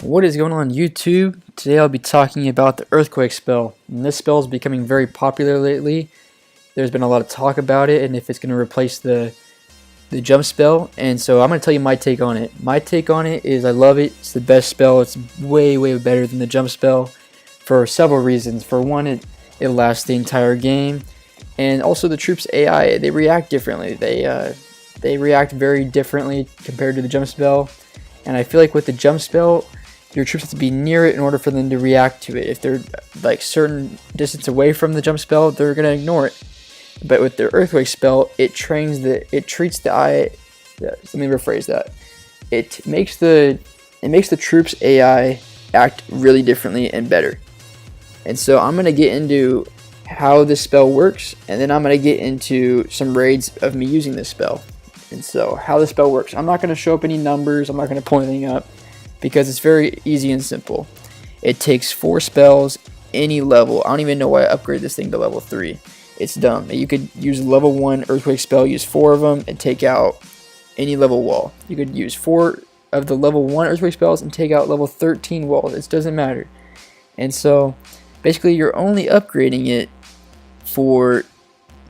What is going on YouTube? Today I'll be talking about the Earthquake spell. And this spell is becoming very popular lately. There's been a lot of talk about it and if it's going to replace the jump spell. And so I'm going to tell you my take on it. My take on it is I love it. It's the best spell. It's way better than the jump spell for several reasons. For one, it lasts the entire game. And also the troops AI, they react differently. They react very differently compared to the jump spell. And I feel like with the jump spell, your troops have to be near it in order for them to react to it. If they're like certain distance away from the jump spell, they're gonna ignore it. But with the Earthquake spell, it treats the eye. Let me rephrase that. It makes the troops AI act really differently and better. And so I'm gonna get into how this spell works, and then I'm gonna get into some raids of me using this spell. And so how the spell works. I'm not gonna show up any numbers. I'm not gonna pull anything up, because it's very easy and simple. It takes 4 spells, any level. I don't even know why I upgraded this thing to level 3. It's dumb. You could use level 1 Earthquake spell, use 4 of them, and take out any level wall. You could use 4 of the level 1 Earthquake spells and take out level 13 walls. It doesn't matter. And so basically you're only upgrading it for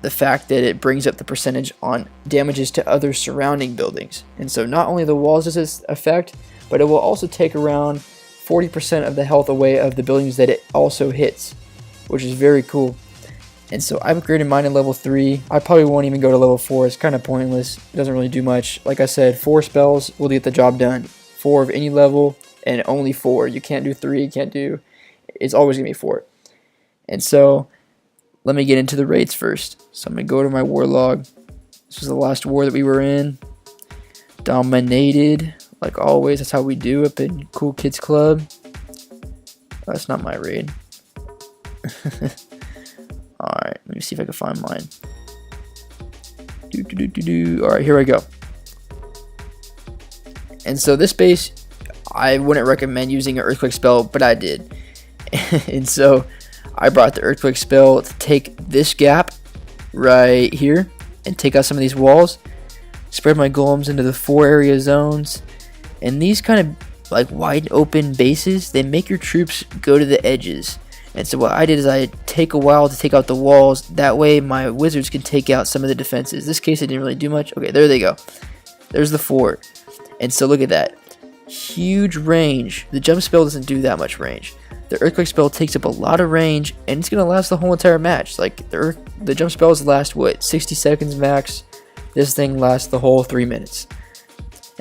the fact that it brings up the percentage on damages to other surrounding buildings. And so not only the walls does this affect, but it will also take around 40% of the health away of the buildings that it also hits, which is very cool. And so I've upgraded mine to level 3. I probably won't even go to level 4. It's kind of pointless. It doesn't really do much. Like I said, 4 spells will get the job done. 4 of any level and only 4. You can't do 3. You can't do... It's always going to be 4. And so let me get into the raids first. So I'm going to go to my war log. This was the last war that we were in. Dominated. Like always, that's how we do up in Cool Kids Club. That's not my raid. Alright, let me see if I can find mine. Alright, here I go. And so this base, I wouldn't recommend using an Earthquake spell, but I did. And so I brought the Earthquake spell to take this gap right here and take out some of these walls. Spread my golems into the 4 area zones. And these kind of like wide open bases, they make your troops go to the edges. And so what I did is I take a while to take out the walls. That way my wizards can take out some of the defenses. In this case, it didn't really do much. Okay, there they go. There's the 4. And so look at that. Huge range. The jump spell doesn't do that much range. The Earthquake spell takes up a lot of range, and it's going to last the whole entire match. Like the jump spells last, what, 60 seconds max? This thing lasts the whole 3 minutes.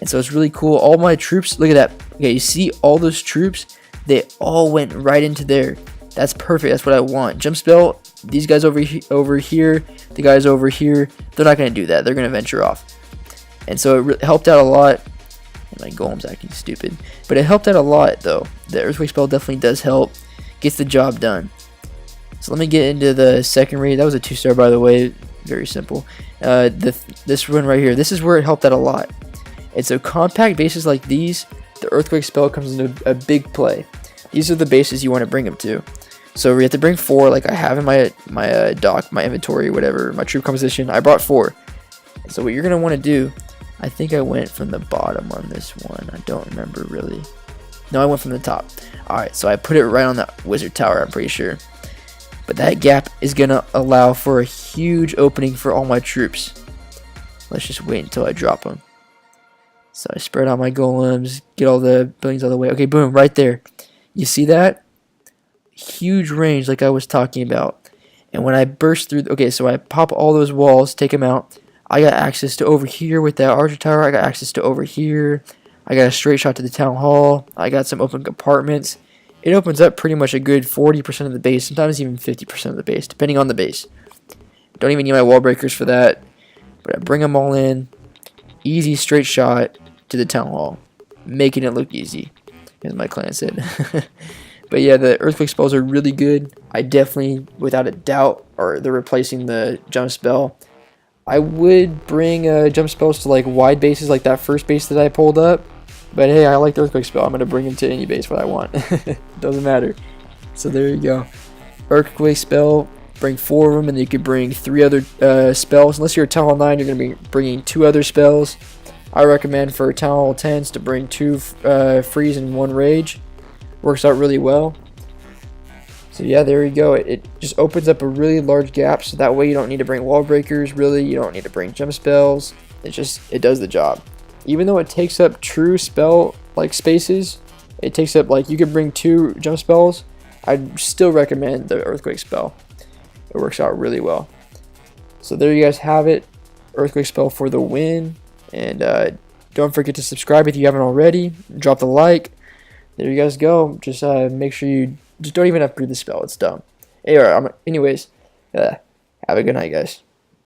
And so it's really cool. All my troops, look at that. Okay, you see all those troops? They all went right into there. That's perfect. That's what I want. Jump spell, these guys over here, the guys over here, they're not going to do that. They're going to venture off. And so it helped out a lot. My golem's acting stupid. But it helped out a lot, though. The Earthquake spell definitely does help. Gets the job done. So let me get into the second raid. That was a 2-star, by the way. Very simple. This run right here, this is where it helped out a lot. And so compact bases like these, the Earthquake spell comes into a big play. These are the bases you want to bring them to. So we have to bring 4 like I have in my dock, my inventory, whatever, my troop composition. I brought 4. So what you're going to want to do, I think I went from the bottom on this one. I don't remember really. No, I went from the top. Alright, so I put it right on the wizard tower, I'm pretty sure. But that gap is going to allow for a huge opening for all my troops. Let's just wait until I drop them. So I spread out my golems, get all the buildings out of the way. Okay, boom, right there. You see that? Huge range like I was talking about. And when I burst through, okay, so I pop all those walls, take them out. I got access to over here with that archer tower. I got access to over here. I got a straight shot to the town hall. I got some open compartments. It opens up pretty much a good 40% of the base, sometimes even 50% of the base, depending on the base. Don't even need my wall breakers for that. But I bring them all in. Easy straight shot to the town hall, making it look easy, as my clan said. But yeah, the Earthquake spells are really good. I definitely, without a doubt, they're replacing the jump spell. I would bring jump spells to like wide bases like that first base that I pulled up. But hey, I like the Earthquake spell. I'm going to bring him to any base what I want. Doesn't matter. So there you go. Earthquake spell, bring 4 of them, and you could bring 3 other spells. Unless you're a Town Hall 9, you're going to be bringing 2 other spells. I recommend for Town Hall 10s to bring 2 freeze and 1 rage. Works out really well. So yeah, there you go. It just opens up a really large gap, so that way you don't need to bring wall breakers, really. You don't need to bring jump spells. It does the job. Even though it takes up true spell like spaces, it takes up, like, you could bring 2 jump spells. I'd still recommend the Earthquake spell. It works out really well. So there you guys have it. Earthquake spell for the win. And don't forget to subscribe if you haven't already. Drop the like. There you guys go. Just make sure you just don't even upgrade the spell. It's dumb. Anyways, have a good night, guys.